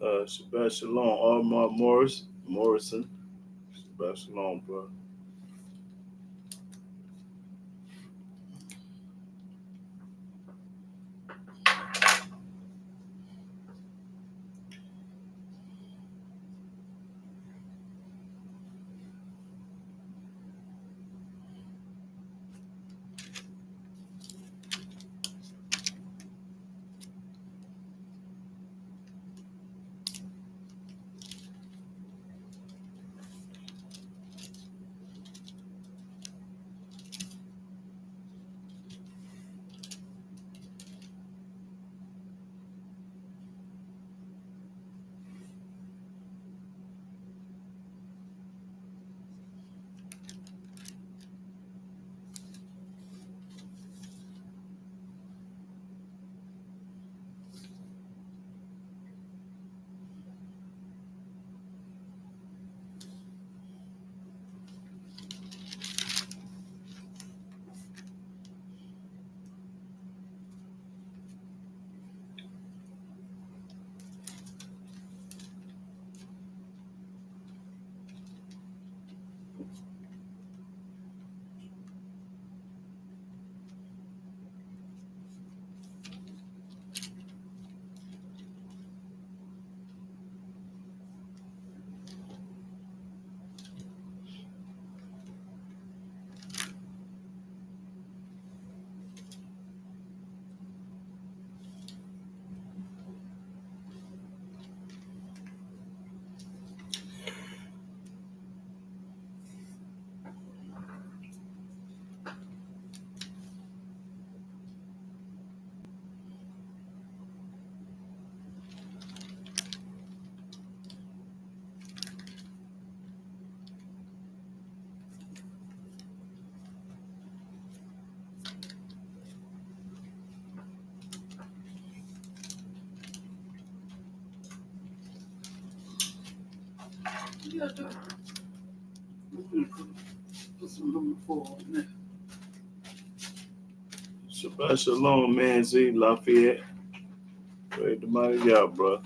Shabbat Shalom, Morrison. Shabbat Shalom, bro. Yeah, put some number 4 on there. Shabbat Shalom, man. Z Lafayette. Praise the mighty Yah, bro.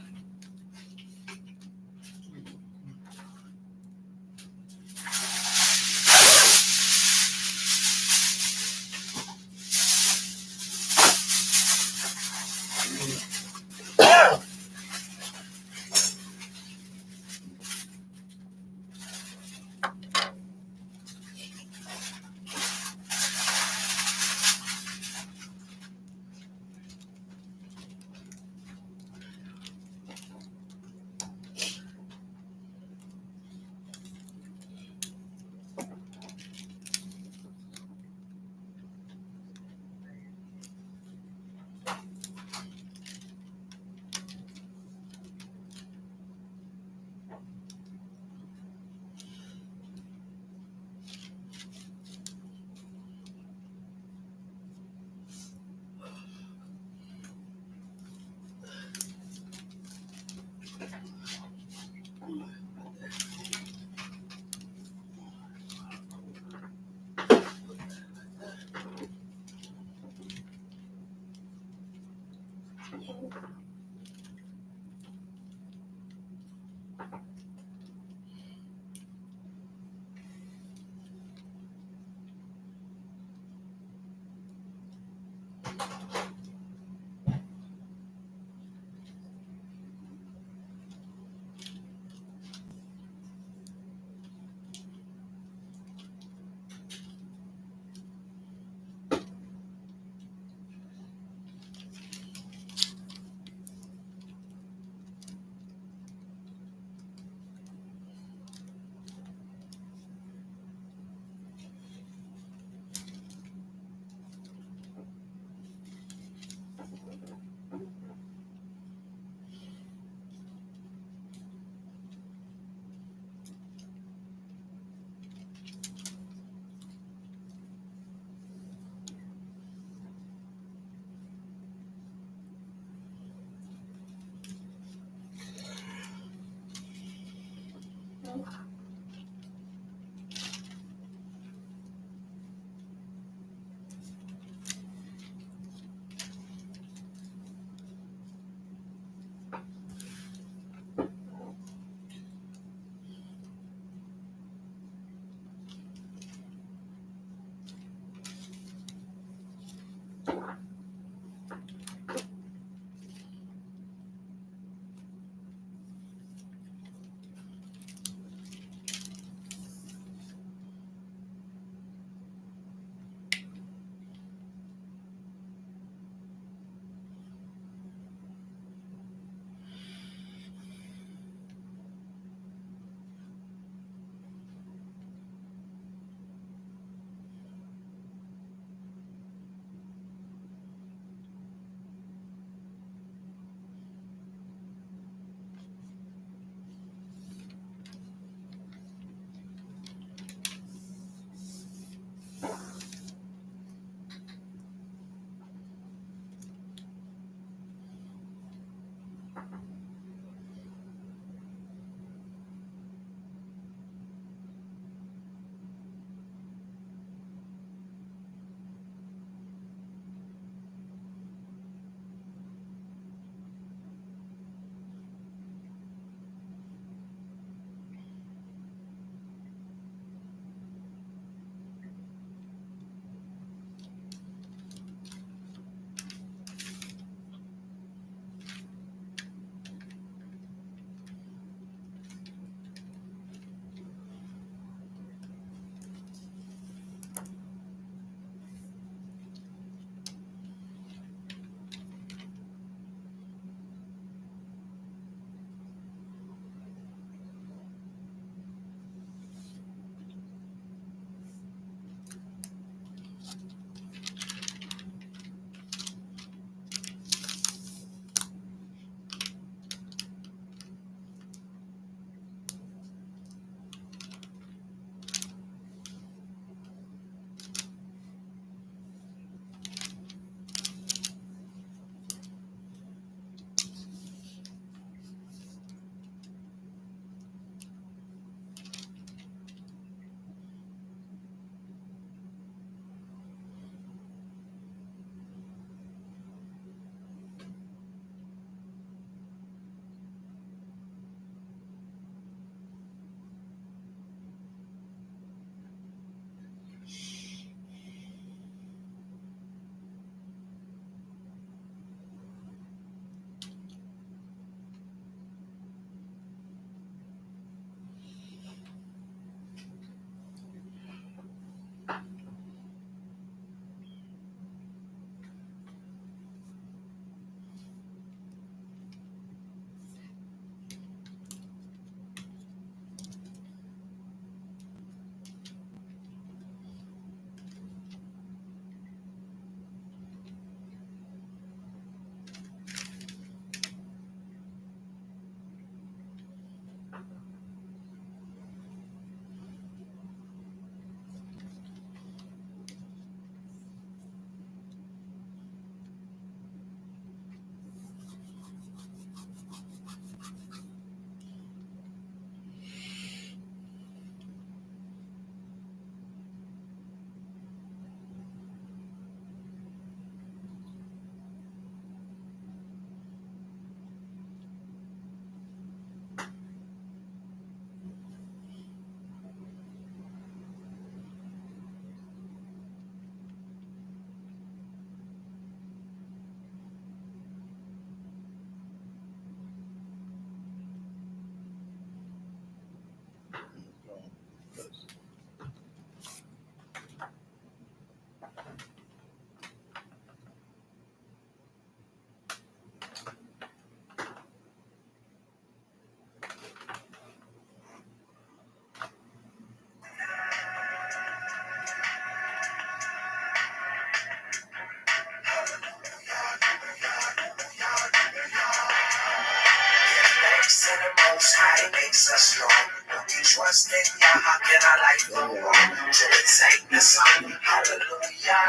trust in Yah, how can our life go wrong? Till it sang the song, hallelujah.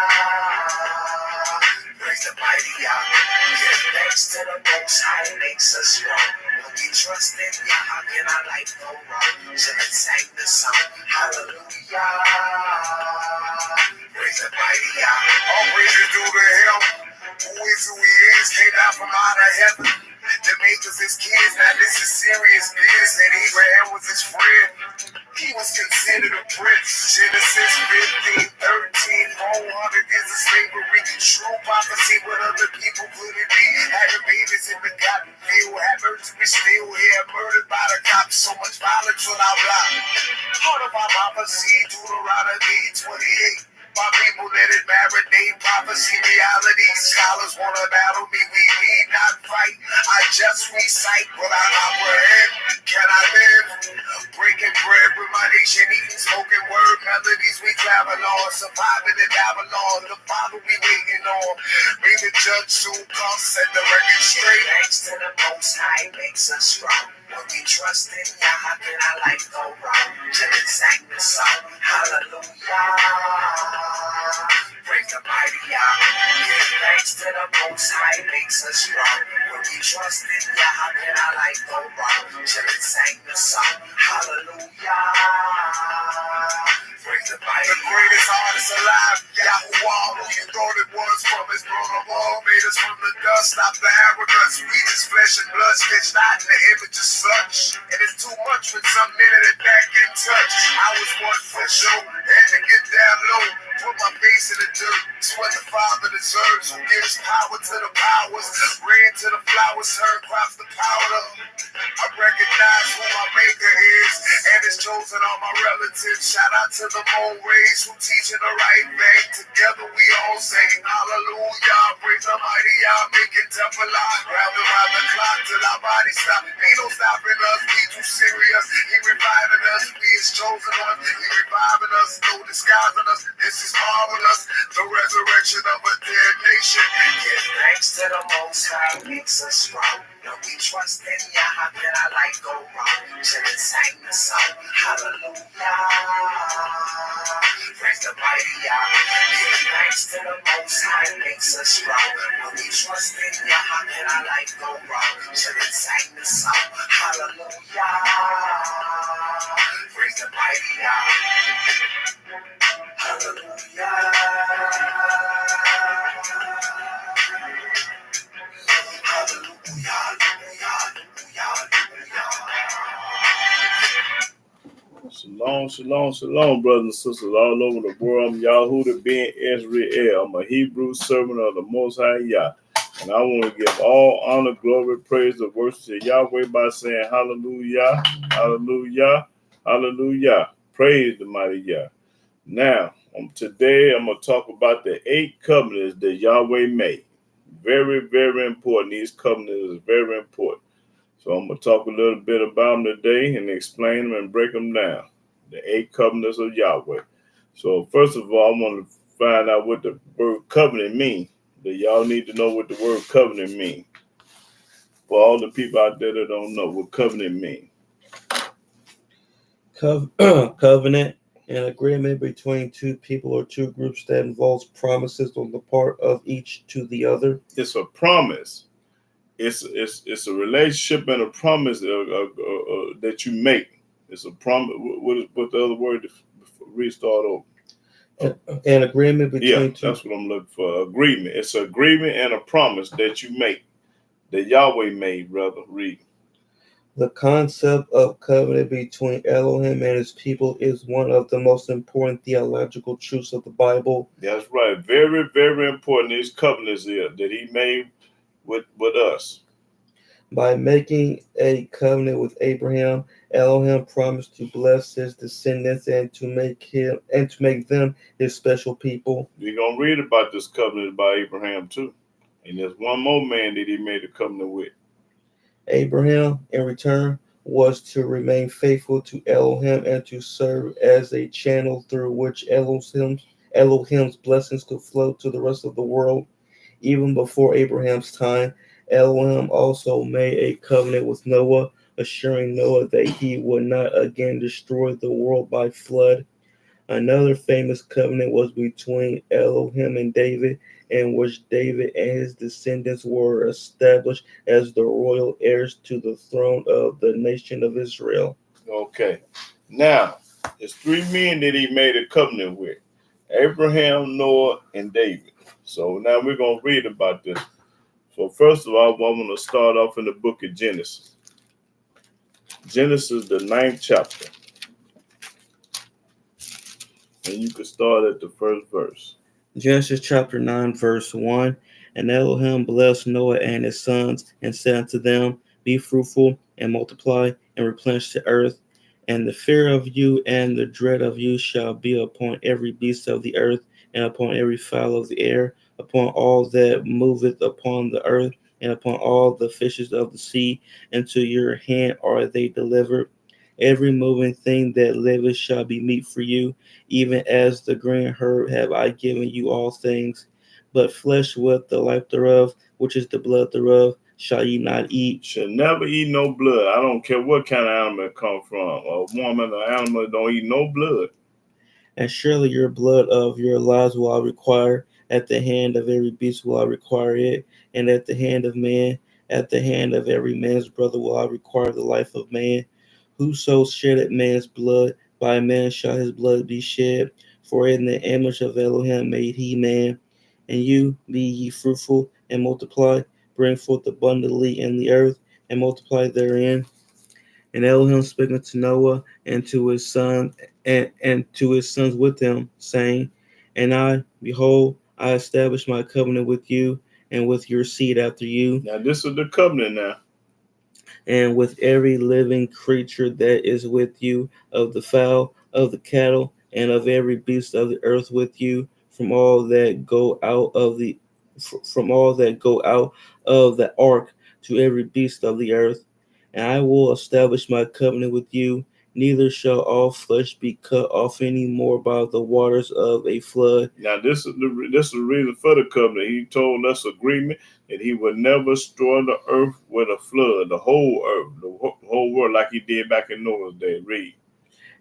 Praise the mighty Yah. Give thanks to the Most High, makes us strong. When we trust in Yah, how can our life go wrong? Till it sang the song, hallelujah. Praise the mighty Yah. All praises due to Him. Who is who He is, came down from out of heaven. The makers his kids, now this is serious business. And Abraham was his friend. He was considered a prince. Genesis 15:13, 400 years of slavery. True prophecy, what other people couldn't be. Having babies in the cotton field, had mercy, we still here. Murdered by the cops, so much violence on our block. Part of our prophecy, Deuteronomy 28. My people let it marinate, prophecy, reality. Scholars wanna battle me, we need not fight. I just recite what I comprehend. Can I live? Breaking bread with my nation, eating spoken word melodies we travel on. Surviving in Babylon, the Father we waiting on. May the judge soon come, set the record straight. Thanks to the Most High, makes us strong. When we trust in Yah, how can our life go wrong? Till it sang the song, hallelujah. Praise the mighty Yah. Give thanks to the Most High, makes us strong. When we trust in Yah, how can our life go wrong? Till it sang the song, hallelujah. Praise the mighty Yah. The greatest artist alive, Yahweh. Who you thought it was from his throne of all, made us from the dust, stop the arrogance. We just flesh and blood, stitched out in the image of such. And it's too much when some minute it back in touch. I was one for show, had to get down low. Put my face in the dirt, it's what the Father deserves. Who gives power to the powers, rain to the flowers, heard crops the powder. I recognize who my maker is, and it's chosen all my relatives. Shout out to the Mo Rays who teaching the right thing. Together we all sing hallelujah. Praise the mighty Yah, make it tough alive. Round around the clock till our body stop. Ain't no stopping us, we too serious. He reviving us, we is chosen us. He reviving us, no disguising us. This is marvelous, the resurrection of a dead nation. Give thanks to the Most High, makes us strong. When we trust in Yah, how can our life go wrong? Till it sang the song, hallelujah. Praise the mighty Yah. Give thanks to the Most High, makes us strong. When we trust in Yah, how can our life go wrong? Till it sang the song, hallelujah. Praise the mighty Yah. Hallelujah. Shalom, shalom, shalom, brothers and sisters all over the world. I'm Yahudah ben Israel. I'm a Hebrew servant of the Most High Yah. And I want to give all honor, glory, praise, and worship to Yahweh by saying hallelujah, hallelujah, hallelujah. Praise the mighty Yah. Now, today I'm going to talk about the 8 covenants that Yahweh made. Very, very important. These covenants are very important. So I'm going to talk a little bit about them today and explain them and break them down. The 8 covenants of Yahweh. So first of all, I want to find out what the word covenant means. That y'all need to know what the word covenant means. For all the people out there that don't know what covenant means. Covenant, an agreement between 2 people or 2 groups that involves promises on the part of each to the other. It's a promise. It's a relationship and a promise that you make. It's a promise. What the other word? Restart over. An agreement between 2. That's what I'm looking for. Agreement. It's an agreement and a promise that you make. That Yahweh made, brother. Read. The concept of covenant between Elohim and his people is one of the most important theological truths of the Bible. That's right. Very, very important. These covenants here that he made with us. By making a covenant with Abraham, Elohim promised to bless his descendants and to make them his special people. We're gonna read about this covenant by Abraham too. And there's one more man that he made a covenant with. Abraham, in return, was to remain faithful to Elohim and to serve as a channel through which Elohim's blessings could flow to the rest of the world. Even before Abraham's time, Elohim also made a covenant with Noah, assuring Noah that he would not again destroy the world by flood. Another famous covenant was between Elohim and David, in which David and his descendants were established as the royal heirs to the throne of the nation of Israel. Okay. Now, there's three men that he made a covenant with: Abraham, Noah, and David. So now we're going to read about this. So first of all, I'm going to start off in the book of Genesis. Genesis, the 9th chapter. And you can start at the first verse. Genesis chapter 9, verse 1. And Elohim blessed Noah and his sons, and said unto them, Be fruitful, and multiply, and replenish the earth. And the fear of you and the dread of you shall be upon every beast of the earth, and upon every fowl of the air, upon all that moveth upon the earth, and upon all the fishes of the sea. Into your hand are they delivered. Every moving thing that liveth shall be meat for you, even as the green herb have I given you all things. But flesh with the life thereof, which is the blood thereof, shall ye not eat. Should never eat no blood. I don't care what kind of animal it come from. A woman or animal don't eat no blood. And surely your blood of your lives will I require. At the hand of every beast will I require it, and at the hand of man, at the hand of every man's brother will I require the life of man. Whoso sheddeth man's blood, by man shall his blood be shed. For in the image of Elohim made he man. And you, be ye fruitful, and multiply, bring forth abundantly in the earth, and multiply therein. And Elohim spake unto Noah and to his son and to his sons with him, saying, And I, behold, I establish my covenant with you and with your seed after you, Now this is the covenant now. and with every living creature that is with you, of the fowl, of the cattle, and of every beast of the earth with you, from all that go out of the ark, to every beast of the earth. And I will establish my covenant with you. Neither shall all flesh be cut off any more by the waters of a flood. Now this is the reason for the covenant. He told us agreement that he would never destroy the earth with a flood, the whole earth, the whole world, like he did back in Noah's day. Read.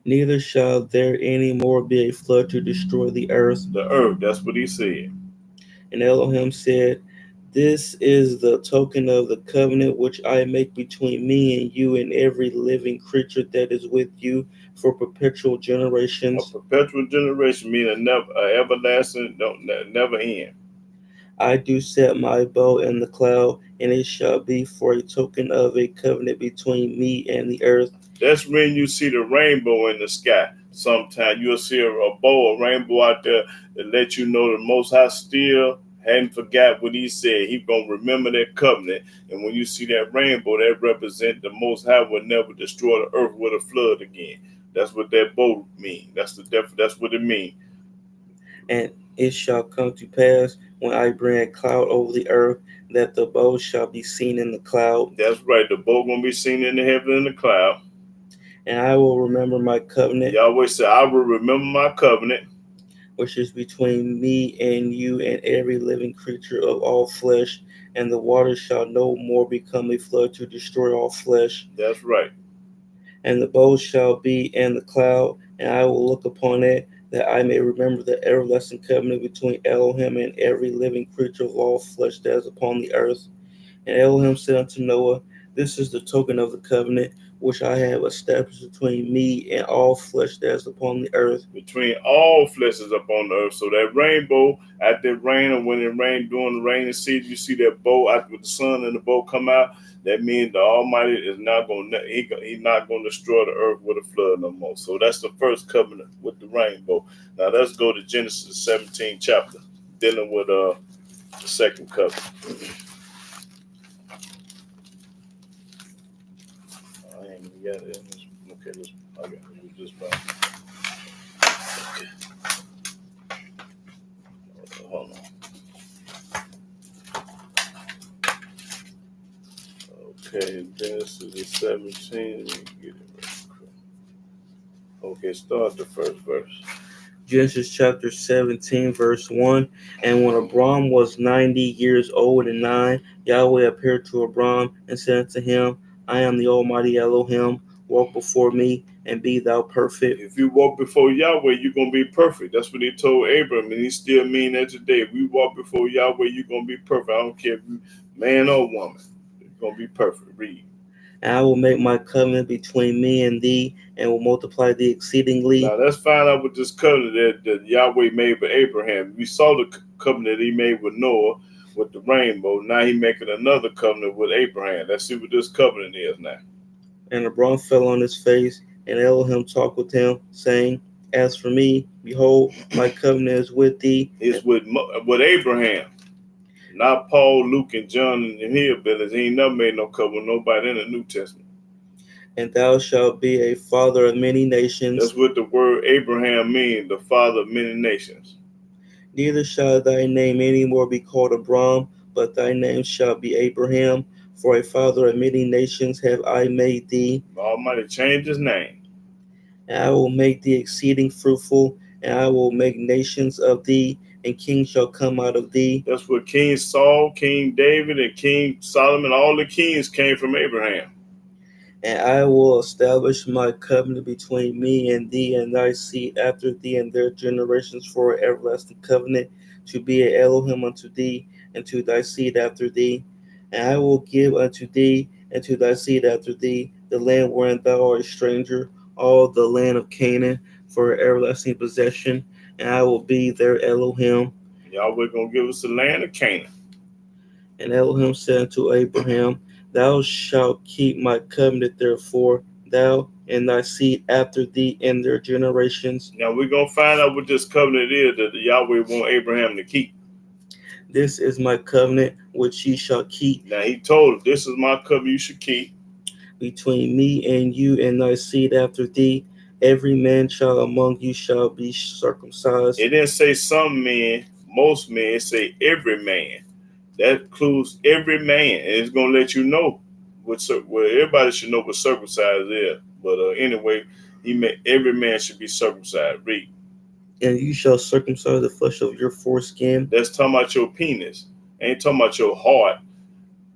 Neither shall there any more be a flood to destroy the earth. The earth, that's what he said. And Elohim said, This is the token of the covenant which I make between me and you and every living creature that is with you for perpetual generations. A perpetual generation meaning never, everlasting, don't never end. I do set my bow in the cloud, and it shall be for a token of a covenant between me and the earth. That's when you see the rainbow in the sky. Sometimes you'll see a rainbow out there that let you know the Most High still hadn't forgot what he said. He's going to remember that covenant. And when you see that rainbow, that represents the Most High will never destroy the earth with a flood again. That's what that bow means. That's what it means. And it shall come to pass when I bring a cloud over the earth that the bow shall be seen in the cloud. That's right. The bow going to be seen in the heaven in the cloud. And I will remember my covenant. Yahweh said, I will remember my covenant, which is between me and you and every living creature of all flesh, and the waters shall no more become a flood to destroy all flesh. That's right. And the bow shall be in the cloud, and I will look upon it, that I may remember the everlasting covenant between Elohim and every living creature of all flesh that is upon the earth. And Elohim said unto Noah, This is the token of the covenant which I have established between me and all flesh that is upon the earth. Between all flesh is upon the earth. So that rainbow, after it rain, or when it rain during the rainy season, you see that bow after the sun and the bow come out. That means the Almighty is not going to he's not going to destroy the earth with a flood no more. So that's the first covenant with the rainbow. Now let's go to Genesis 17 chapter, dealing with the second covenant. I ain't even got it. Okay, I got it. This part. Okay. Hold on. Okay, Genesis is 17. Let me get it right quick. Okay, start the first verse. Genesis chapter 17, verse 1. And when Abram was 90 years old and 9, Yahweh appeared to Abram and said unto him, I am the Almighty Elohim. Walk before me and be thou perfect. If you walk before Yahweh, you're going to be perfect. That's what he told Abram, and he still mean that today. If we walk before Yahweh, you're going to be perfect. I don't care if you man or woman. You're going to be perfect. Read. And I will make my covenant between me and thee, and will multiply thee exceedingly. Now, let's find out what this covenant that Yahweh made with Abraham. We saw the covenant he made with Noah with the rainbow. Now he making another covenant with Abraham. Let's see what this covenant is now. And Abram fell on his face, and Elohim talked with him, saying, As for me, behold, my covenant is with thee. It's with Abraham. Not Paul, Luke, and John and the hillbillies. He ain't never made no covenant with nobody in the New Testament. And thou shalt be a father of many nations. That's what the word Abraham means, the father of many nations. Neither shall thy name any more be called Abram, but thy name shall be Abraham. For a father of many nations have I made thee. Almighty changed his name. And I will make thee exceeding fruitful, and I will make nations of thee, and kings shall come out of thee. That's what King Saul, King David, and King Solomon, all the kings came from Abraham. And I will establish my covenant between me and thee and thy seed after thee and their generations for an everlasting covenant, to be an Elohim unto thee and to thy seed after thee. And I will give unto thee and to thy seed after thee the land wherein thou art a stranger, all the land of Canaan, for an everlasting possession, and I will be their Elohim. Yahweh gonna give us the land of Canaan. And Elohim said unto Abraham, Thou shalt keep my covenant, therefore, thou and thy seed after thee in their generations. Now we're gonna find out what this covenant is that Yahweh want Abraham to keep. This is my covenant which ye shall keep. Now he told him, this is my covenant you should keep. Between me and you and thy seed after thee, every man child among you shall be circumcised. It didn't say some men, most men, it say every man. That includes every man, and it's gonna let you know well, everybody should know what circumcised is. But anyway, every man should be circumcised. Read. And you shall circumcise the flesh of your foreskin. That's talking about your penis. Ain't talking about your heart.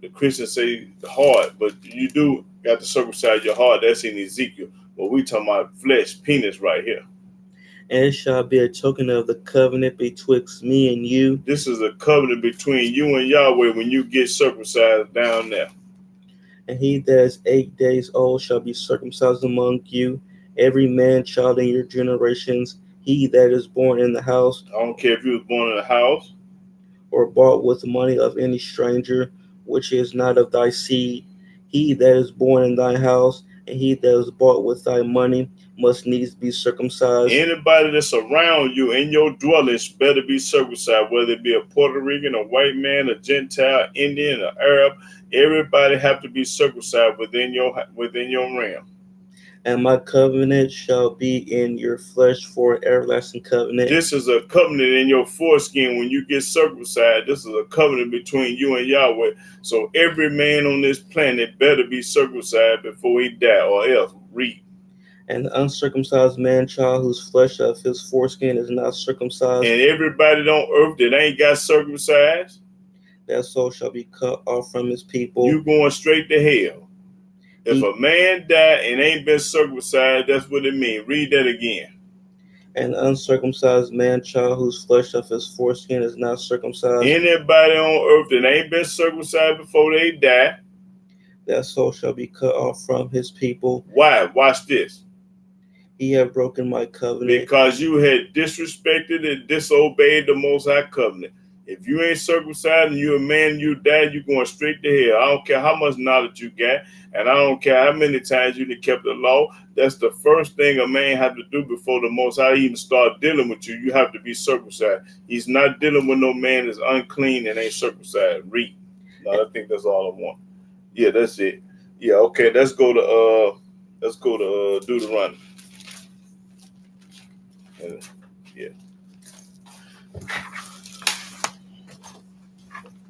The Christians say heart, but you do got to circumcise your heart. That's in Ezekiel. But we talking about flesh, penis right here. And it shall be a token of the covenant betwixt me and you. This is a covenant between you and Yahweh when you get circumcised down there. And he that is 8 days old shall be circumcised among you, every man child in your generations, he that is born in the house. I don't care if you was born in a house or bought with money of any stranger, which is not of thy seed. He that is born in thy house, and he that is bought with thy money, must needs be circumcised. Anybody that's around you in your dwellings better be circumcised, whether it be a Puerto Rican, a white man, a Gentile, Indian, an Arab. Everybody have to be circumcised within your realm. And my covenant shall be in your flesh for an everlasting covenant. This is a covenant in your foreskin when you get circumcised. This is a covenant between you and Yahweh. So every man on this planet better be circumcised before he die, or else. Read. And the uncircumcised man child whose flesh of his foreskin is not circumcised, and everybody on earth that ain't got circumcised, that soul shall be cut off from his people. You going straight to hell. If a man died and ain't been circumcised, that's what it means. Read that again. And the uncircumcised man child whose flesh of his foreskin is not circumcised, anybody on earth that ain't been circumcised before they die, that soul shall be cut off from his people. Why? Watch this. He have broken my covenant. Because you had disrespected and disobeyed the Most High covenant. If you ain't circumcised and you a man and you die, you going straight to hell. I don't care how much knowledge you got, and I don't care how many times you done kept the law. That's the first thing a man have to do before the Most High even start dealing with you. You have to be circumcised. He's not dealing with no man that's unclean and ain't circumcised. Read. No, I think that's all I want. Yeah, that's it. Yeah, okay. Let's go to Deuteronomy. Yeah.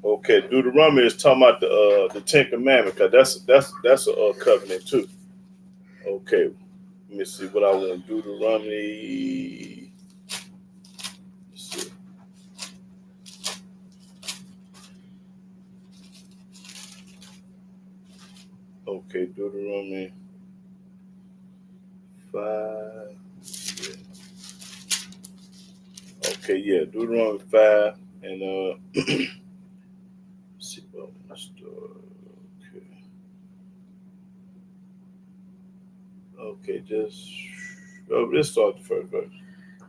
Okay, Deuteronomy is talking about the Ten Commandments, because that's a covenant too. Okay, let me see what I want. Deuteronomy. Let's see. Okay, Okay, Deuteronomy 5. Yeah. Okay, yeah, Deuteronomy 5 and let's see what I'm gonna start. Okay, let's start the first verse.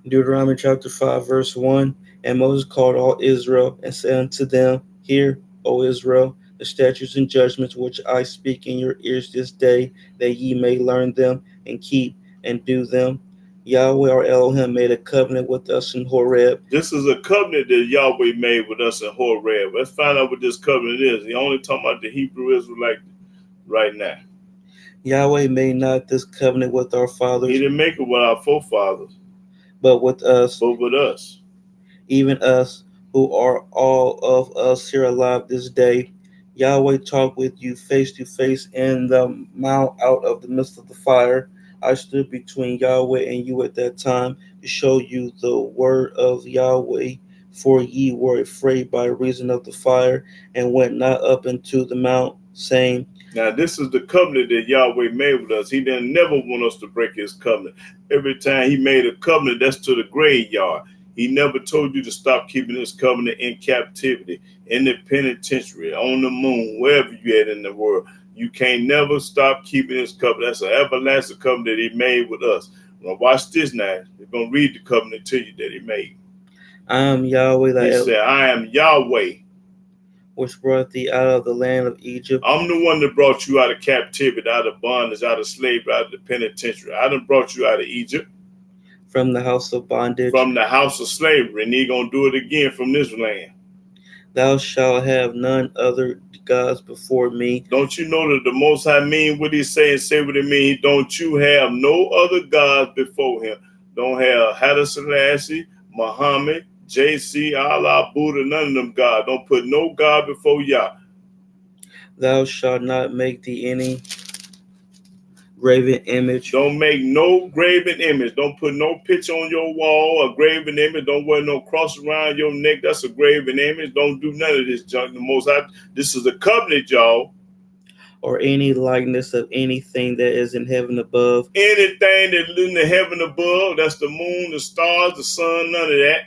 Deuteronomy chapter 5, verse 1. And Moses called all Israel and said unto them, Hear, O Israel, the statutes and judgments which I speak in your ears this day, that ye may learn them and keep and do them. Yahweh our Elohim made a covenant with us in Horeb. This is a covenant that Yahweh made with us in Horeb. Let's find out what this covenant is. He only talking about the Hebrew Israelite right now. Yahweh made not this covenant with our He fathers, didn't make it with our forefathers, but with us, but with us. even us, who are all of us here alive this day. Yahweh talked with you face to face in the mount out of the midst of the fire. I stood between Yahweh and you at that time to show you the word of Yahweh, for ye were afraid by reason of the fire, and went not up into the mount, saying, Now, this is the covenant that Yahweh made with us. He didn't never want us to break his covenant. Every time he made a covenant, that's to the graveyard. He never told you to stop keeping his covenant in captivity, in the penitentiary, on the moon, wherever you at in the world. You can't never stop keeping his covenant. That's an everlasting covenant that he made with us. Now, watch this now. We're going to read the covenant to you that he made. I am Yahweh He said, I am Yahweh, which brought thee out of the land of Egypt. I'm the one that brought you out of captivity, out of bondage, out of slavery, out of the penitentiary. I done brought you out of Egypt, From the house of bondage. from the house of slavery, and he gonna do it again from this land. Thou shalt have none other gods before me. Don't you know that the Most High mean what he say and say what he mean? Don't you have no other gods before him. Don't have Haile Selassie, Muhammad, JC, Allah, Buddha, none of them gods. Don't put no God before Yah. Thou shalt not make thee any graven image. Don't make no graven image. Don't put no picture on your wall, a graven image. Don't wear no cross around your neck. That's a graven image. Don't do none of this junk. The Most High, this is a covenant, y'all. Or any likeness of anything that is in heaven above. Anything that's in the heaven above, that's the moon, the stars, the sun, none of that.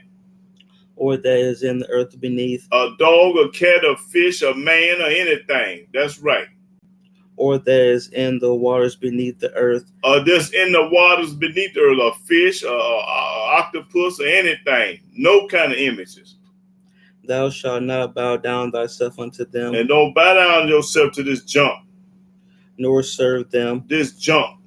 Or that is in the earth beneath. A dog, a cat, a fish, a man, or anything. That's right. Or that is in the waters beneath the earth. Just in the waters beneath the earth, a fish, a octopus, or anything. No kind of images. Thou shalt not bow down thyself unto them. And don't bow down yourself to this junk. Nor serve them. This junk.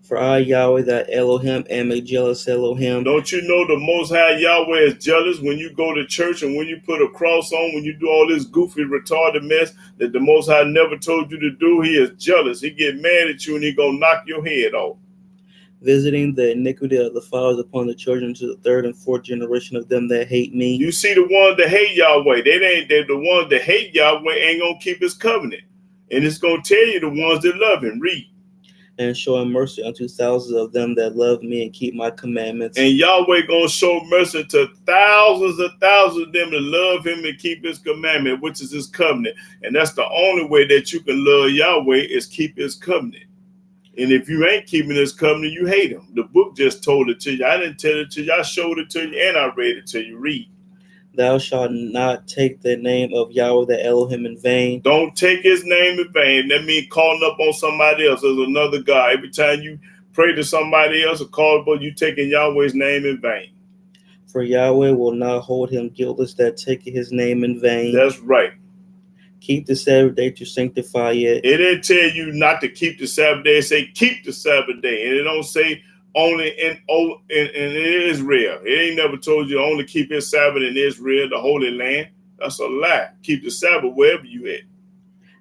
For I, Yahweh, thy Elohim, am a jealous Elohim. Don't you know the Most High Yahweh is jealous when you go to church and when you put a cross on, when you do all this goofy, retarded mess that the Most High never told you to do? He is jealous. He get mad at you and he gonna knock your head off. Visiting the iniquity of the fathers upon the children to the third and fourth generation of them that hate me. You see the ones that hate Yahweh. They're the ones that hate Yahweh ain't gonna keep his covenant. And it's gonna tell you the ones that love him. Read. And showing mercy unto thousands of them that love me and keep my commandments. And Yahweh gonna show mercy to thousands of them that love him and keep his commandment, which is his covenant. And that's the only way that you can love Yahweh is keep his covenant. And if you ain't keeping his covenant, you hate him. The book just told it to you. I didn't tell it to you. I showed it to you and I read it to you. Read. Thou shalt not take the name of Yahweh the Elohim in vain. Don't take his name in vain. That means calling up on somebody else as another God. Every time you pray to somebody else or call upon, you taking Yahweh's name in vain. For Yahweh will not hold him guiltless that taketh his name in vain. That's right. Keep the Sabbath day to sanctify it. It didn't tell you not to keep the Sabbath day. It say keep the Sabbath day. And it don't say only in Israel. It ain't never told you to only keep his Sabbath in Israel, the Holy Land. That's a lie. Keep the Sabbath wherever you at.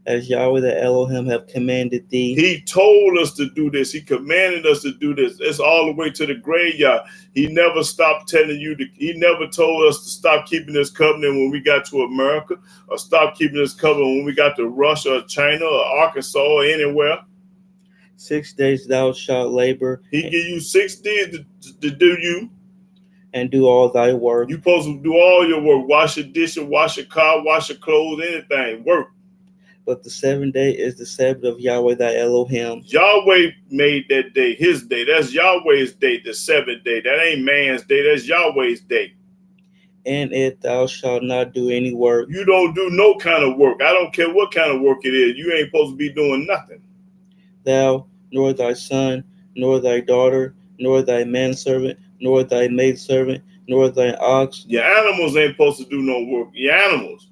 As Yahweh the Elohim have commanded thee. He told us to do this. He commanded us to do this. It's all the way to the graveyard. He never stopped telling you he never told us to stop keeping this covenant when we got to America, or stop keeping this covenant when we got to Russia or China or Arkansas or anywhere. 6 days thou shalt labor. He give you 6 days to do you. And do all thy work. You supposed to do all your work. Wash your dishes, wash your car, wash your clothes, anything. Work. But the 7th day is the Sabbath of Yahweh thy Elohim. Yahweh made that day his day. That's Yahweh's day, the 7th day. That ain't man's day. That's Yahweh's day. In it thou shalt not do any work. You don't do no kind of work. I don't care what kind of work it is. You ain't supposed to be doing nothing. Thou, nor thy son, nor thy daughter, nor thy manservant, nor thy maidservant, nor thine ox, Your animals ain't supposed to do no work. Your animals.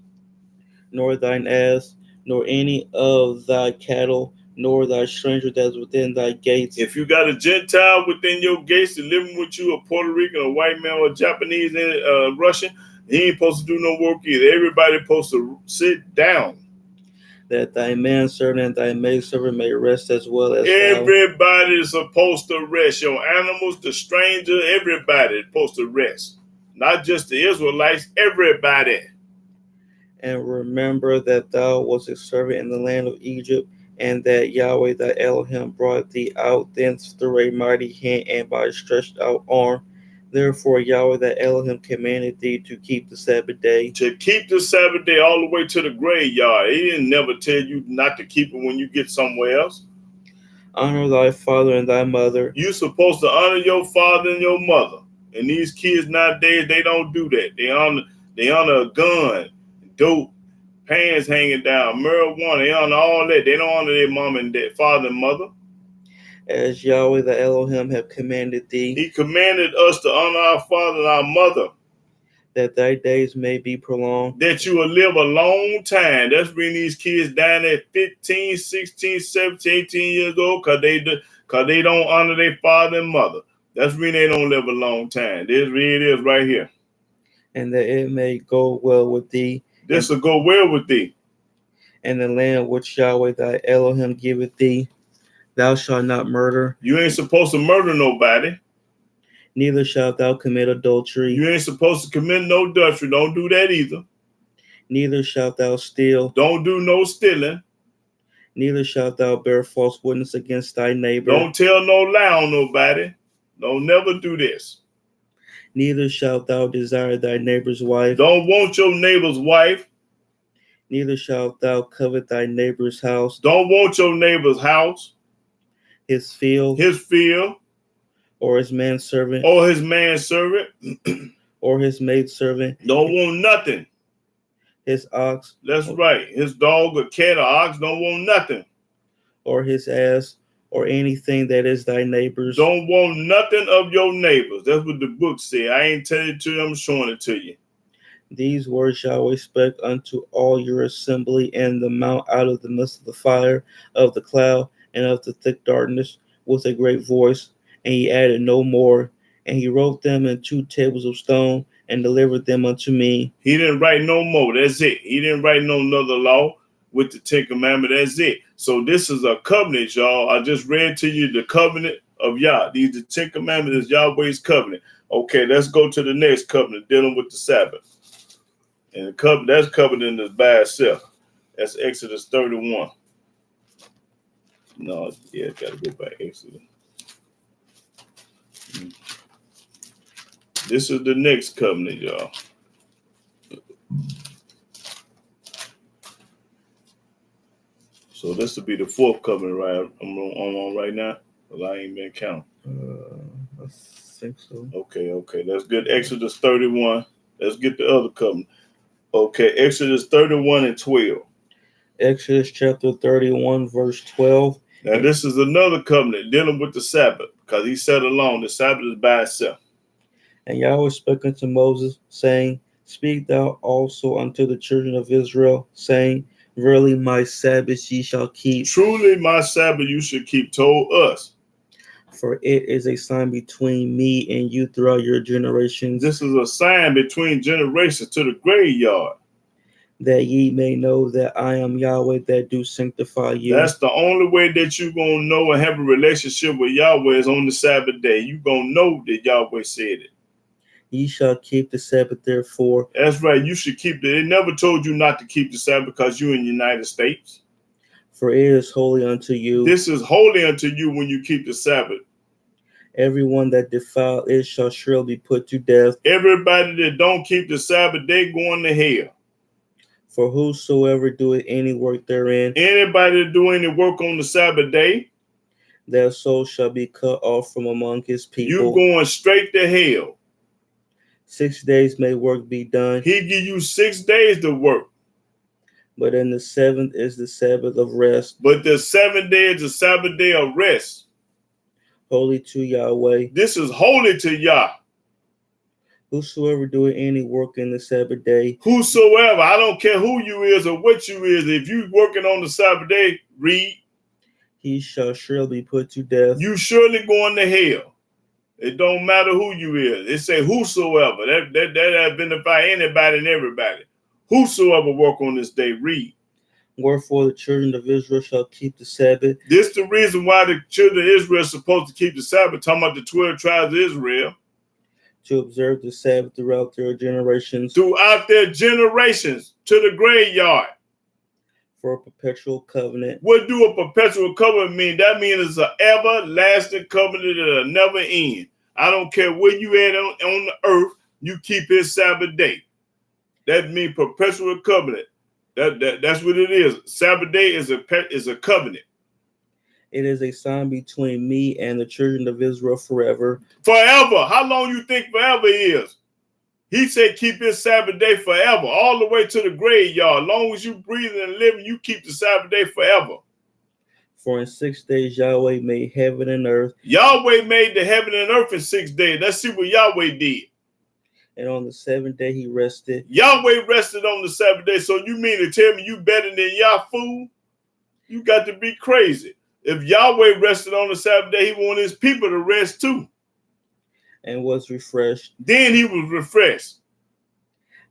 nor thine ass, nor any of thy cattle, nor thy stranger that is within thy gates. If you got a Gentile within your gates and living with you, a Puerto Rican, a white man, or a Japanese, and Russian, he ain't supposed to do no work either. Everybody supposed to sit down. That thy manservant and thy maidservant may rest as well as thou. Everybody is supposed to rest. Your animals, the stranger, everybody is supposed to rest. Not just the Israelites, everybody. And remember that thou wast a servant in the land of Egypt, and that Yahweh thy Elohim brought thee out thence through a mighty hand and by a stretched out arm. Therefore Yahweh thy Elohim commanded thee to keep the Sabbath day. To keep the Sabbath day all the way to the graveyard. He didn't never tell you not to keep it when you get somewhere else. Honor thy father and thy mother. You're supposed to honor your father and your mother. And these kids nowadays, they don't do that. They honor a gun, dope, pants hanging down, marijuana. They honor all that. They don't honor their mom and their father and mother. As Yahweh the Elohim have commanded thee. He commanded us to honor our father and our mother. That thy days may be prolonged. That you will live a long time. That's bringing these kids down at 15, 16, 17, 18 years old because they don't honor their father and mother. That's when they don't live a long time. This really is right here. And that it may go well with thee. This will go well with thee. And the land which Yahweh thy Elohim giveth thee. Thou shalt not murder. You ain't supposed to murder nobody. Neither shalt thou commit adultery. You ain't supposed to commit no adultery. Don't do that either. Neither shalt thou steal. Don't do no stealing. Neither shalt thou bear false witness against thy neighbor. Don't tell no lie on nobody. Don't never do this. Neither shalt thou desire thy neighbor's wife. Don't want your neighbor's wife. Neither shalt thou covet thy neighbor's house. Don't want your neighbor's house. His field. Or his manservant. Or his manservant. Or his maidservant. Don't want nothing. His ox. That's right. His dog or cat or ox don't want nothing. Or his ass. Or anything that is thy neighbor's. Don't want nothing of your neighbors. That's what the book said. I ain't telling it to you. I'm showing it to you. These words Yahweh spake unto all your assembly in the mount out of the midst of the fire, of the cloud, and of the thick darkness, with a great voice. And he added no more. And he wrote them in 2 tables of stone and delivered them unto me. He didn't write no more. That's it. He didn't write no another law with the 10 Commandments. That's it. So this is a covenant, y'all. I just read to you the covenant of Yah. These the 10 Commandments is Yahweh's covenant. Okay, let's go to the next covenant dealing with the Sabbath. And the covenant, that's covenant is by itself. That's Exodus 31. No, yeah, gotta go back Exodus. This is the next covenant, y'all. So this will be the 4th covenant, right? I'm on right now. Well, I ain't been counting. I think so. Okay. Let's get Exodus 31. Let's get the other covenant. Okay, Exodus 31 and 12. Exodus chapter 31, verse 12. Now, this is another covenant dealing with the Sabbath, because he said alone, the Sabbath is by itself. And Yahweh spake unto Moses, saying, Speak thou also unto the children of Israel, saying, Verily my Sabbath ye shall keep. Truly my Sabbath you should keep, told us. For it is a sign between me and you throughout your generations. This is a sign between generations to the graveyard. That ye may know that I am Yahweh that do sanctify you. That's the only way that you're going to know and have a relationship with Yahweh is on the Sabbath day. You're going to know that Yahweh said it. Ye shall keep the Sabbath therefore. That's right. You should keep it. They never told you not to keep the Sabbath because you're in the United States. For it is holy unto you. This is holy unto you when you keep the Sabbath. Everyone that defile it shall surely be put to death. Everybody that don't keep the Sabbath, they going to hell. For whosoever doeth any work therein, Anybody that do any work on the Sabbath day, their soul shall be cut off from among his you people. going straight to hell. 6 days may work be done, He give you 6 days to work. but in the seventh is the Sabbath of rest, But the 7th day is the Sabbath day of rest. holy to Yahweh. This is holy to Yah. Whosoever doeth any work in the Sabbath day, Whosoever, I don't care who you is or what you is, if you working on the Sabbath day, read, he shall surely be put to death. you surely going to hell. It don't matter who you is. It say whosoever. That identify anybody and everybody. Whosoever work on this day, read. Wherefore the children of Israel shall keep the Sabbath. This the reason why the children of Israel are supposed to keep the Sabbath. Talking about the 12 tribes of Israel. To observe the Sabbath throughout their generations, Throughout their generations, to the graveyard. for a perpetual covenant. What do a perpetual covenant mean? That means it's an everlasting covenant that'll never end. I don't care where you at on the earth, you keep his Sabbath day. That means perpetual covenant. That's what it is. Sabbath day is a covenant. It is a sign between me and the children of Israel forever. Forever. How long you think forever is? He said keep his Sabbath day forever, all the way to the graveyard. As long as you breathing and living, you keep the Sabbath day forever. For in 6 days Yahweh made heaven and earth, Yahweh made the heaven and earth in 6 days. Let's see what Yahweh did. and on the seventh day he rested. Yahweh rested on the Sabbath day. So you mean to tell me you better than Yah, fool? You got to be crazy. If Yahweh rested on the Sabbath day, he wanted his people to rest too. And was refreshed. Then he was refreshed.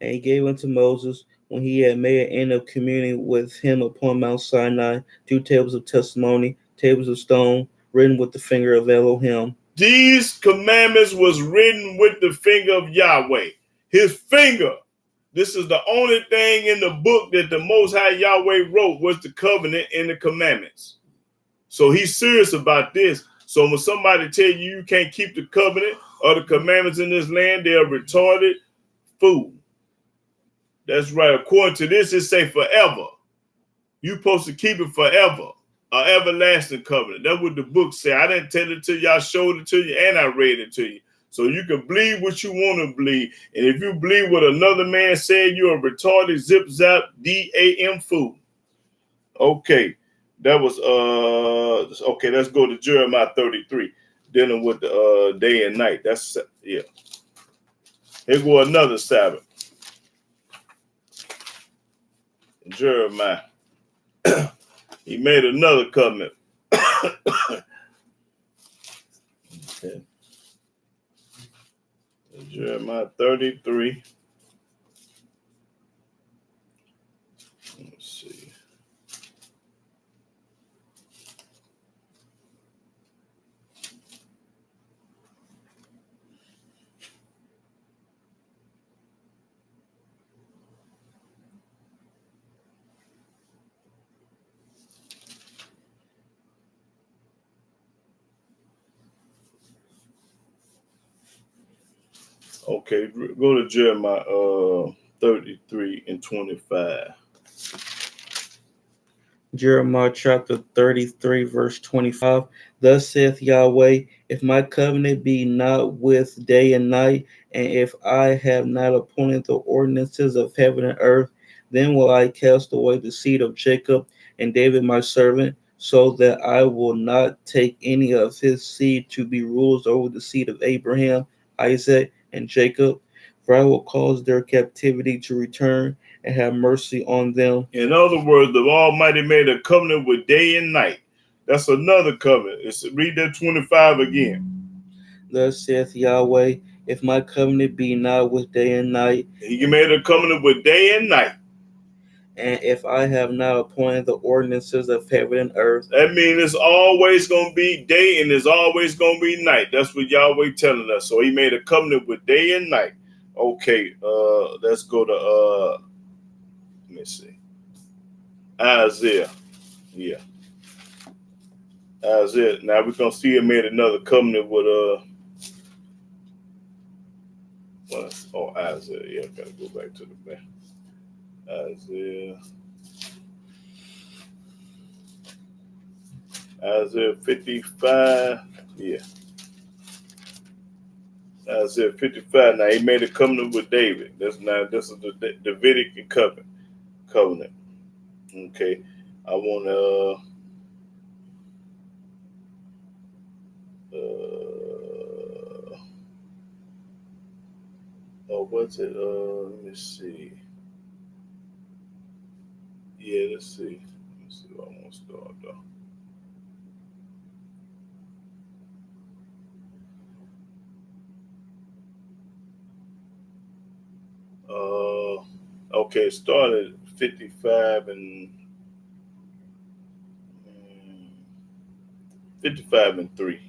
And he gave unto Moses, when he had made an end of communing with him upon Mount Sinai, 2 tables of testimony, tables of stone, written with the finger of Elohim. These commandments was written with the finger of Yahweh. His finger. This is the only thing in the book that the Most High Yahweh wrote was the covenant and the commandments. So he's serious about this. So when somebody tell you you can't keep the covenant or the commandments in this land, they're retarded fool. That's right. According to this, it say forever. You supposed to keep it forever. An everlasting covenant. That's what the book say. I didn't tell it to you. I showed it to you and I read it to you. So you can believe what you want to believe. And if you believe what another man said, you're a retarded zip zap DAM fool. Okay. That was okay, let's go to Jeremiah 33, dealing with the day and night. That's yeah. Here go another Sabbath. Jeremiah. He made another covenant. Okay. Jeremiah 33. Let's see. Okay, go to Jeremiah 33 and 25. Jeremiah chapter 33, verse 25. Thus saith Yahweh, if my covenant be not with day and night, and if I have not appointed the ordinances of heaven and earth, then will I cast away the seed of Jacob and David my servant, so that I will not take any of his seed to be rulers over the seed of Abraham, Isaac, and Jacob. For I will cause their captivity to return and have mercy on them. In other words, the Almighty made a covenant with day and night. That's another covenant. Read that 25 again. Thus saith Yahweh, if my covenant be not with day and night, He made a covenant with day and night. and if I have not appointed the ordinances of heaven and earth, that means it's always going to be day and it's always going to be night. That's what Yahweh telling us. So he made a covenant with day and night. Okay, let's go to let me see. Isaiah. Yeah. Isaiah. Now we're gonna see him made another covenant with Isaiah. Yeah, I gotta go back to the back. Isaiah 55. Yeah. Isaiah 55. Now he made a covenant with David. This is the Davidic covenant. Okay. I want to what's it? Let me see. Yeah, let's see. Let's see what I want to start though. Okay, it started 55 and 3.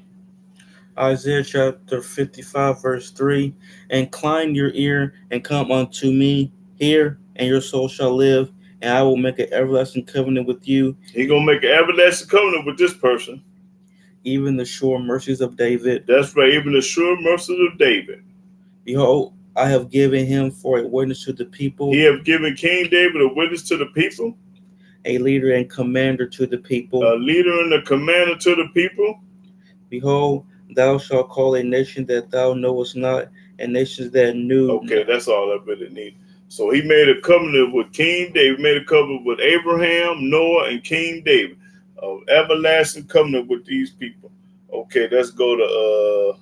Isaiah chapter 55, verse 3. Incline your ear and come unto me. Hear, and your soul shall live, and I will make an everlasting covenant with you. He's going to make an everlasting covenant with this person. Even the sure mercies of David. That's right, even the sure mercies of David. Behold, I have given him for a witness to the people. He have given King David a witness to the people. A leader and commander to the people. A leader and a commander to the people. Behold, thou shalt call a nation that thou knowest not, and nations that knew. Okay, that's all I really need. So he made a covenant with King David, made a covenant with Abraham, Noah, and King David. Everlasting covenant with these people. Okay, let's go to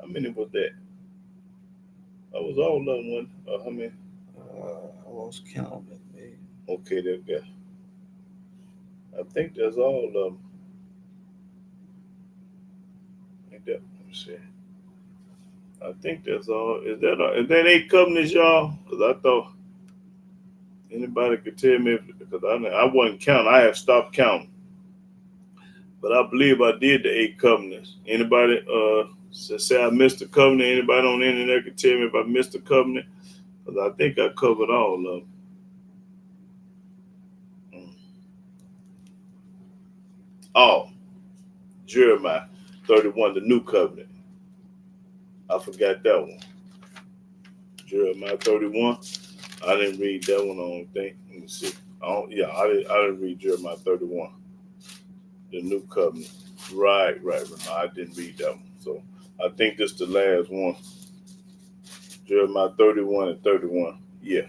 how many was that? That was all of them. How many? I lost count. Okay, there we go. I think that's all of them. Let me see. I think that's all. Is that 8 covenants, y'all? Because I thought anybody could tell me, because I wasn't counting. I have stopped counting. But I believe I did the 8 covenants. Anybody say I missed a covenant? Anybody on the internet can tell me if I missed a covenant? Because I think I covered all of them. Oh, Jeremiah 31, the new covenant. I forgot that one. Jeremiah 31. I didn't read that one, I don't think. Let me see. I didn't read Jeremiah 31. The new covenant. Right. No, I didn't read that one. So I think this is the last one. Jeremiah 31 and 31. Yeah.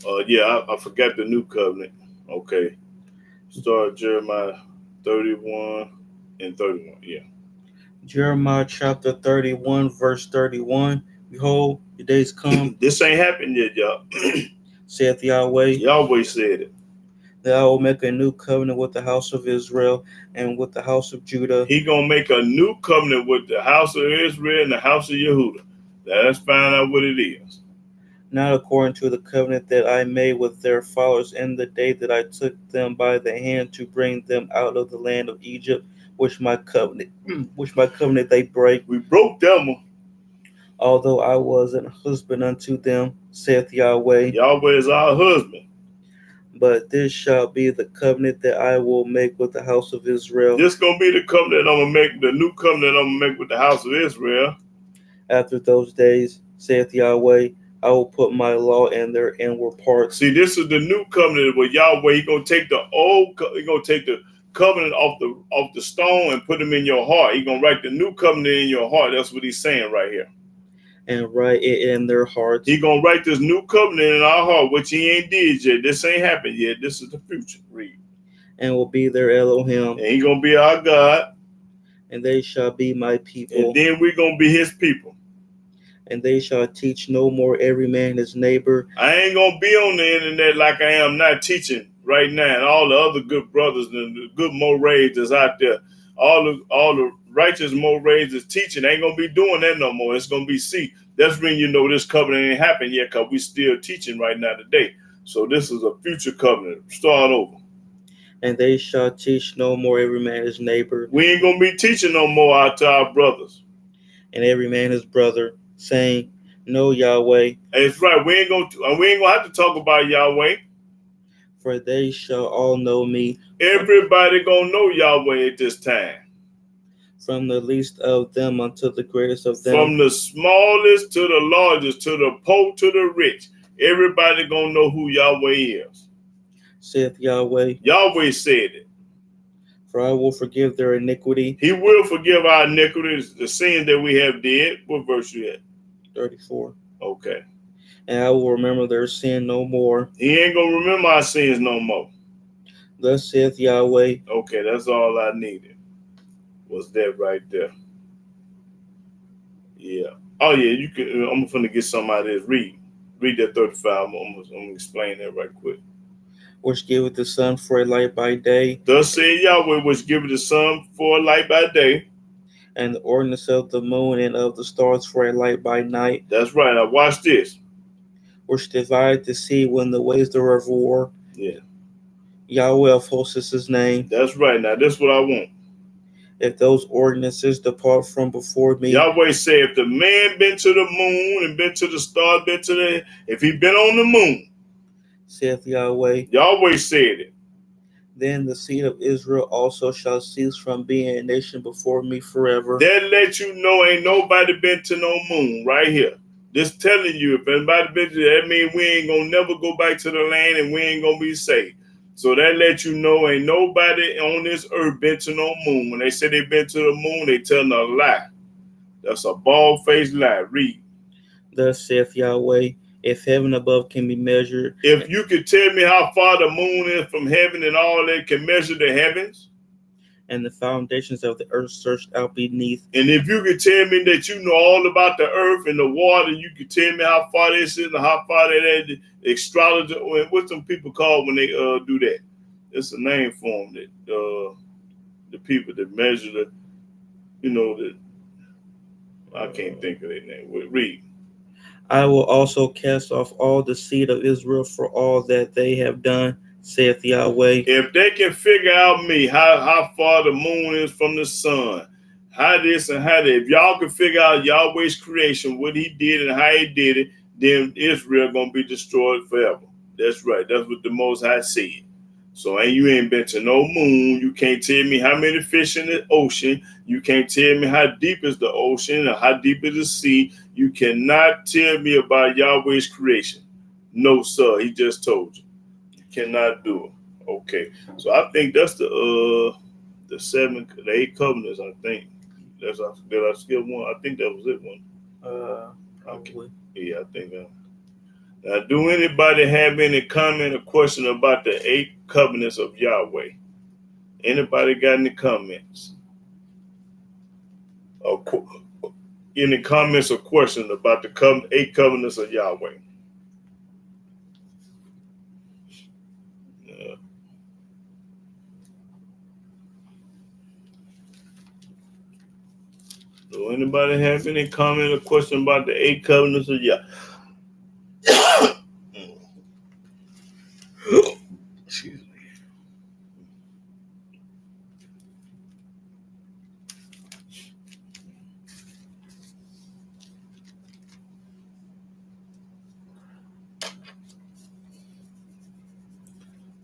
I forgot the new covenant. Okay. Start Jeremiah 31 and 31. Yeah. Jeremiah chapter 31, verse 31. Behold, the days come. This ain't happened yet, y'all. Saith Yahweh. Yahweh said it. That I will make a new covenant with the house of Israel and with the house of Judah. He gonna make a new covenant with the house of Israel and the house of Yehudah. Now let's find out what it is. Not according to the covenant that I made with their fathers in the day that I took them by the hand to bring them out of the land of Egypt, which my covenant they break. We broke them. Although I was an husband unto them, saith Yahweh. Yahweh is our husband. But this shall be the covenant that I will make with the house of Israel. This gonna be the covenant I'm gonna make, the new covenant I'm gonna make with the house of Israel. After those days, saith Yahweh, I will put my law in their inward parts. See, this is the new covenant with Yahweh. He's gonna take the covenant off the stone and put them in your heart. He's gonna write the new covenant in your heart. That's what he's saying right here. And write it in their hearts. He's gonna write this new covenant in our heart, which he ain't did yet. This ain't happened yet. This is the future. Read. And will be their Elohim. And he's gonna be our God. And they shall be my people. And then we're gonna be his people. And they shall teach no more every man his neighbor. I ain't gonna be on the internet like I am not teaching right now, and all the other good brothers and the good mores that's out there, all the righteous mores is teaching. Ain't gonna be doing that no more. It's gonna be that's when you know this covenant ain't happened yet, because we still teaching right now today. So this is a future covenant. Start over. And they shall teach no more every man his neighbor. We ain't gonna be teaching no more out to our brothers. And every man his brother, saying, Know Yahweh. That's right. We ain't gonna have to talk about Yahweh. For they shall all know me. Everybody gonna know Yahweh at this time. From the least of them unto the greatest of them. From the smallest to the largest, to the poor to the rich. Everybody gonna know who Yahweh is. Saith Yahweh, Yahweh said it. for I will forgive their iniquity. He will forgive our iniquities, the sins that we have did. What verse you at? 34. Okay. And I will remember their sin no more. He ain't gonna remember our sins no more. Thus saith Yahweh. Okay, that's all I needed. Was that right there? Yeah. Oh yeah, you can. I'm finna get some out of this. Read that 35. I'm gonna explain that right quick. Which giveth the sun for a light by day, Thus said Yahweh, which giveth the sun for a light by day. and the ordinance of the moon and of the stars for a light by night. That's right. Now watch this. Which divide the sea when the waves thereof roar. Yeah. Yahweh of hosts is his name. That's right. Now this is what I want. If those ordinances depart from before me, Yahweh said, if the man been to the moon and been to the stars, if he been on the moon, saith Yahweh, Yahweh said it. then the seed of Israel also shall cease from being a nation before me forever. That let you know ain't nobody been to no moon right here. Just telling you, if anybody been to that, means we ain't gonna never go back to the land and we ain't gonna be saved. So that let you know ain't nobody on this earth been to no moon. When they say they been to the moon, they telling a lie. That's a bald-faced lie. Read. Thus saith Yahweh, if heaven above can be measured, If you could tell me how far the moon is from heaven and all that can measure the heavens, and the foundations of the earth searched out beneath, and if you could tell me that you know all about the earth and the water, you could tell me how far this is and how far that is, astrologer, what some people call when they do that. It's a name for them, that the people that measure the, I can't think of their name. Read. I will also cast off all the seed of Israel for all that they have done, saith Yahweh. If they can figure out me, how far the moon is from the sun, how this and how that, if y'all can figure out Yahweh's creation, what he did and how he did it, then Israel gonna be destroyed forever. That's right. That's what the Most High said. So you ain't been to no moon. You can't tell me how many fish in the ocean. You can't tell me how deep is the ocean or how deep is the sea. You cannot tell me about Yahweh's creation. No, sir. He just told you. You cannot do it. Okay. So I think that's the 8 covenants, I think. Did I skip one? I think that was it one. Probably. Yeah, I think now, do anybody have any comment or question about the 8 covenants of Yahweh? Anybody got any comments? Or any comments or questions about the 8 covenants of Yahweh? Do anybody have any comment or question about the 8 covenants of Yahweh? Excuse me.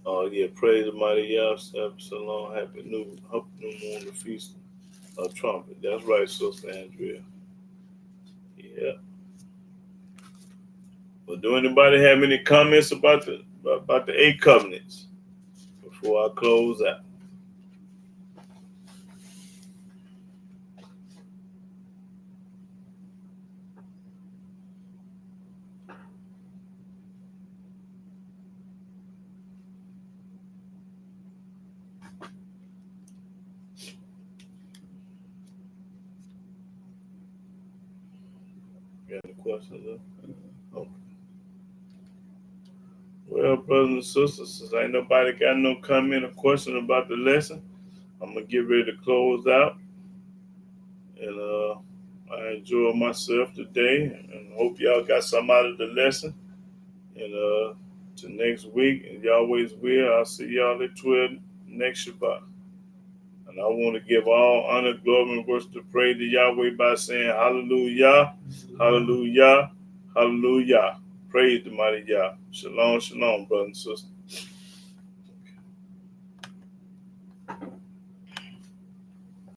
Oh yeah, praise the mighty Yah, Shalom, happy new moon, the feast of trumpet. That's right, Sister Andrea. Yeah. Well, do anybody have any comments about the 8 covenants before I close out? Got any questions? Okay. Well, brothers and sisters, since ain't nobody got no comment or question about the lesson, I'm gonna get ready to close out. And I enjoyed myself today, and hope y'all got some out of the lesson. And to next week, and Yahweh's will, I'll see y'all at 12 next Shabbat. And I want to give all honor, glory, and worship to praise to Yahweh by saying, Hallelujah, Hallelujah, Hallelujah. Praise the mighty Yah. Shalom, shalom, brothers and sisters.